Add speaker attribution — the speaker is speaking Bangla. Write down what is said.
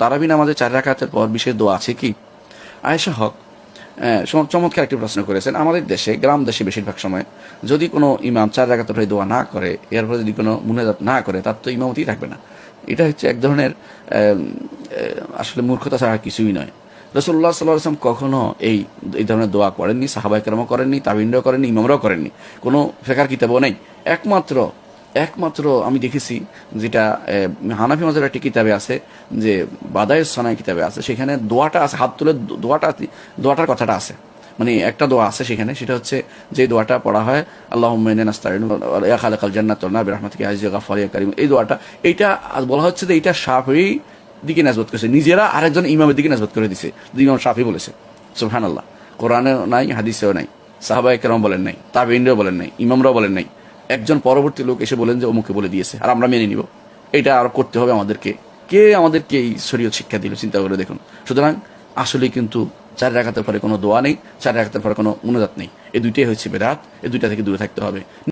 Speaker 1: তারাবি নামাজে 4 রাকাতের পর বিশেষ দোয়া আছে কি? আয়েশা হক চমৎকার একটি প্রশ্ন করেছেন। আমাদের দেশে, গ্রাম দেশে বেশিরভাগ সময় যদি কোনো ইমাম 4 রাকাতের পরে দোয়া না করে, এরপরে যদি কোনো মুনাজাত না করে, তার তো ইমামতি থাকবে না। এটা হচ্ছে এক ধরনের আসলে মূর্খতা ছাড়া কিছুই নয়। রাসূলুল্লাহ সাল্লাল্লাহু আলাইহি ওয়াসাল্লাম কখনো এই ধরনের দোয়া করেননি, সাহাবায়ে কেরামও করেননি, তাবিঈনরাও করেননি, ইমামরাও করেননি, কোনো ফিকহের কিতাবও নেই। একমাত্র আমি দেখেছি যেটা হানাফি মাযহাবের একটি কিতাবে আছে, যে বাদায়েস সানাই কিতাবে আছে, সেখানে দোয়াটা আছে, হাত তুলে দোয়াটার কথাটা আছে। মানে একটা দোয়া আছে সেখানে, সেটা হচ্ছে যে দোয়াটা পড়া হয়, আল্লাহুম্মা ইন্নী নাস্তাঈনুকা ইয়া খালিকাল জান্নাতি ওয়ান নার বিরহমাতিকা ইয়া আজিজুল গফফার ইয়া কারীম। এই দোয়াটা, এইটা বলা হচ্ছে যে এইটা শাফিঈ দিকে নিসবত করেছে, নিজেরা আরেকজন ইমামের দিকে নিসবত করে দিছে, ইমাম শাফিঈ বলেছে। সুবহানাল্লাহ। কোরআনেও নাই, হাদিসেও নাই, সাহাবায়ে কেরাম বলেন নাই, তাবিঈনরাও বলেন নাই, ইমামরাও বলেন নাই। একজন পরবর্তী লোক এসে বলেন যে অমুকে বলে দিয়েছে, আর আমরা মেনে নিব। এটা আর করতে হবে আমাদেরকে? কে আমাদেরকে এই শরীয়ত শিক্ষা দিল? চিন্তা করে দেখুন। সুতরাং আসলে কিন্তু 4 রাকাতের পরে কোনো দোয়া নেই, 4 রাকাতের পরে কোনো মুনাজাত নেই। এই দুইটাই হচ্ছে বেদাত। এই দুইটা থেকে দূরে থাকতে হবে।